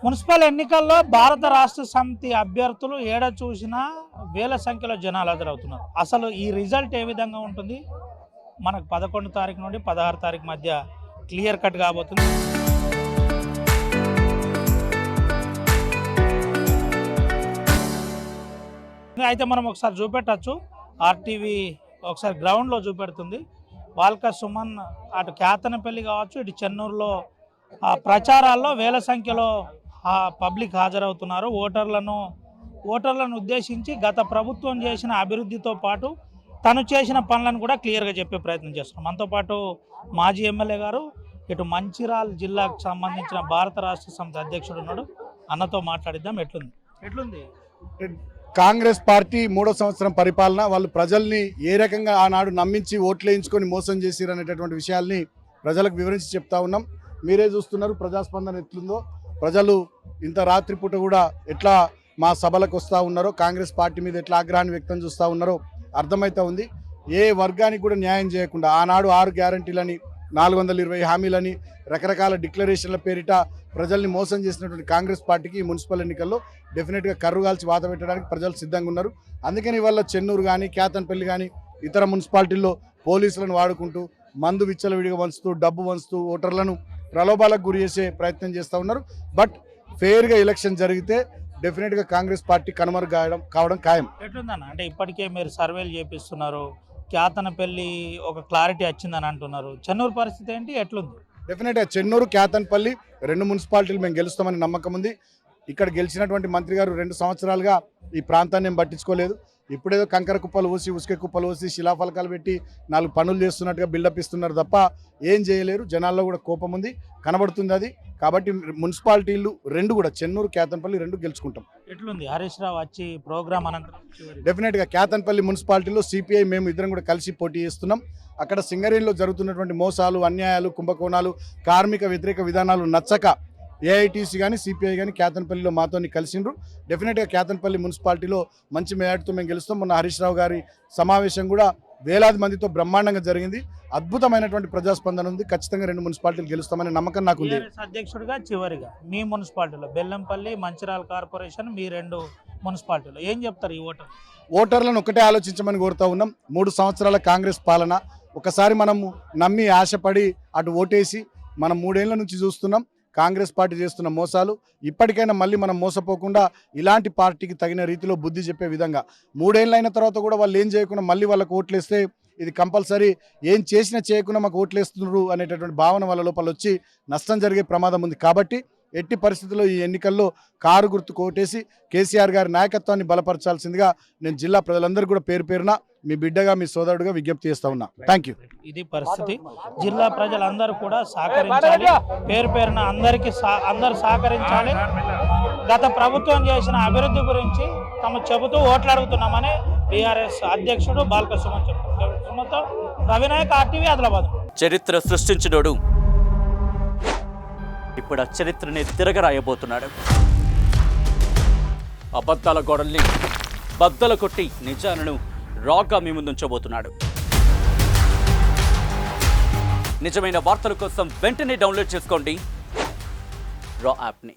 Municipal ఎన్నికల్లో భారత రాష్ట్ర సమితి అభ్యర్థులు ఏడ చూసినా వేల సంఖ్యలో జనాలు హాజరవుతున్నారు. అసలు ఈ రిజల్ట్ ఏ విధంగా ఉంటుంది మనకు 11 తారీఖు నుండి 16 తారీఖు మధ్య క్లియర్ కట్ కాబోతుంది. అయితే మనం ఒకసారి చూపెట్టచ్చు. ఆర్టీవీ ఒకసారి గ్రౌండ్లో చూపెడుతుంది. వాల్క సుమన్ అటు కేతనపల్లి కావచ్చు, ఇటు చెన్నూరులో ప్రచారాల్లో వేల సంఖ్యలో పబ్లిక్ హాజరవుతున్నారు. ఓటర్లను ఉద్దేశించి గత ప్రభుత్వం చేసిన అభివృద్ధితో పాటు తను చేసిన పనులను కూడా క్లియర్గా చెప్పే ప్రయత్నం చేస్తున్నాం. మనతో పాటు మాజీ ఎమ్మెల్యే గారు, ఇటు మంచిర్యాల జిల్లాకు సంబంధించిన భారత రాష్ట్ర సమితి అధ్యక్షుడు ఉన్నాడు. అన్నతో మాట్లాడిద్దాం. ఎట్లుంది కాంగ్రెస్ పార్టీ 3వ సంవత్సరం పరిపాలన, వాళ్ళు ప్రజల్ని ఏ రకంగా ఆనాడు నమ్మించి ఓట్లు వేయించుకొని మోసం చేసిరు అనేటటువంటి విషయాల్ని ప్రజలకు వివరించి చెప్తా ఉన్నాం. మీరే చూస్తున్నారు ప్రజాస్పందన ఎట్లుందో. ప్రజలు ఇంత రాత్రిపూట కూడా ఎట్లా మా సభలకు వస్తూ ఉన్నారో, కాంగ్రెస్ పార్టీ మీద ఎట్లా ఆగ్రహాన్ని వ్యక్తం చేస్తూ ఉన్నారో అర్థమవుతా ఉంది. ఏ వర్గానికి కూడా న్యాయం చేయకుండా ఆనాడు 6 గ్యారంటీలని, 420 హామీలని, రకరకాల డిక్లరేషన్ల పేరిట ప్రజల్ని మోసం చేసినటువంటి కాంగ్రెస్ పార్టీకి మున్సిపల్ ఎన్నికల్లో డెఫినెట్గా కర్రుగాల్చి వాత పెట్టడానికి ప్రజలు సిద్ధంగా ఉన్నారు. అందుకని ఇవాళ చెన్నూరు కానీ, కేతన్పల్లి కానీ ఇతర మున్సిపాలిటీల్లో పోలీసులను వాడుకుంటూ మందు విచ్చలవిడిగా వంచుతూ, డబ్బు వంచుతూ ఓటర్లను ప్రలోభాలకు గురి చేసే ప్రయత్నం చేస్తూ ఉన్నారు. బట్ ఫెయిర్గా ఎలక్షన్ జరిగితే డెఫినెట్గా కాంగ్రెస్ పార్టీ కనుమరుగు కావడం ఖాయం. ఎట్లుందన్న అంటే ఇప్పటికే మీరు సర్వేలు చేపిస్తున్నారు, కేతనపల్లి ఒక క్లారిటీ వచ్చిందని అంటున్నారు. చెన్నూరు పరిస్థితి ఏంటి, ఎట్లుంది? డెఫినెట్గా చెన్నూరు, కేతన్పల్లి 2 మున్సిపాలిటీలు మేము గెలుస్తామని నమ్మకం ఉంది. ఇక్కడ గెలిచినటువంటి మంత్రి గారు 2 సంవత్సరాలుగా ఈ ప్రాంతాన్ని ఏం పట్టించుకోలేదు. ఇప్పుడేదో కంకర కుప్పలు ఊసి, ఉసుకే కుప్పలు ఊసి, శిలాఫలకాలు పెట్టి 4 పనులు చేస్తున్నట్టుగా బిల్డప్ ఇస్తున్నారు తప్ప ఏం చేయలేరు. జనాల్లో కూడా కోపం ఉంది, కనబడుతుంది అది. కాబట్టి మున్సిపాలిటీలు 2 కూడా చెన్నూరు, కేతన్పల్లి 2 గెలుచుకుంటాం. ఎట్లుంది హరీష్ రావు వచ్చి ప్రోగ్రామ్ అనంతరం? డెఫినెట్గా కేతన్పల్లి మున్సిపాలిటీలో సిపిఐ మేము ఇద్దరం కూడా కలిసి పోటీ చేస్తున్నాం. అక్కడ సింగరేణిలో జరుగుతున్నటువంటి మోసాలు, అన్యాయాలు, కుంభకోణాలు, కార్మిక వ్యతిరేక విధానాలు నచ్చక ఏఐటీసీ కానీ, సిపిఐ కానీ కేతన్పల్లిలో మాతో కలిసిండ్రు. డెఫినెట్గా కేతన్పల్లి మున్సిపాలిటీలో మంచి మేయాటితో మేము గెలుస్తాం. మొన్న హరీష్ రావు గారి సమావేశం కూడా వేలాది మందితో బ్రహ్మాండంగా జరిగింది. అద్భుతమైనటువంటి ప్రజాస్పందన ఉంది. ఖచ్చితంగా 2 మున్సిపాలిటీలు గెలుస్తామనే నమ్మకం నాకు ఉంది. అధ్యక్షుడిగా చివరిగా మీ మున్సిపాలిటీలో బెల్లంపల్లి, మంచిర్యాల కార్పొరేషన్, మీ 2 మున్సిపాలిటీలో ఏం చెప్తారు ఈ ఓటర్లను? ఒకటే ఆలోచించమని కోరుతా ఉన్నాం. 3 సంవత్సరాల కాంగ్రెస్ పాలన ఒకసారి మనం నమ్మి ఆశపడి అటు ఓటేసి మనం 3 ఏళ్ల నుంచి చూస్తున్నాం కాంగ్రెస్ పార్టీ చేస్తున్న మోసాలు. ఇప్పటికైనా మళ్ళీ మనం మోసపోకుండా ఇలాంటి పార్టీకి తగిన రీతిలో బుద్ధి చెప్పే విధంగా 3 ఏళ్ళు అయిన తర్వాత కూడా వాళ్ళు ఏం చేయకుండా మళ్ళీ వాళ్ళకు ఓట్లేస్తే ఇది కంపల్సరీ ఏం చేసినా చేయకుండా మాకు ఓట్లేస్తున్నారు అనేటటువంటి భావన వాళ్ళ లోపల వచ్చి నష్టం జరిగే ప్రమాదం ఉంది. కాబట్టి ఎట్టి పరిస్థితుల్లో ఈ ఎన్నికల్లో కారు గుర్తుకు ఓటేసి కేసీఆర్ గారి నాయకత్వాన్ని బలపరచాల్సిందిగా నేను జిల్లా ప్రజలందరూ కూడా పేరు పేరున మీ బిడ్డగా, మీ సోదరుడుగా విజ్ఞప్తి చేస్తా ఉన్నా. Thank you. ఇది పరిస్థితి. జిల్లా ప్రజలందరూ కూడా సహకరించాలి, పేరు పేరున అందరూ సహకరించాలి. గత ప్రభుత్వం చేసిన అభివృద్ధి గురించి తమ చెబుతూ ఓట్లు అడుగుతున్నామని బీఆర్ఎస్ అధ్యక్షుడు బాల్క సుమన్ చెప్తారు. సుమన్తో రవినాయక్, ఆర్టీవీ, ఆదిలాబాద్. చరిత్ర సృష్టించినోడు ఇప్పుడు ఆ చరిత్రని తిరగరాయబోతున్నాడు. అబద్ధాల గోడల్ని బద్దలు కొట్టి నిజాలను రాగా మీ ముందుంచబోతున్నాడు. నిజమైన వార్తల కోసం వెంటనే డౌన్లోడ్ చేసుకోండి రా యాప్ని.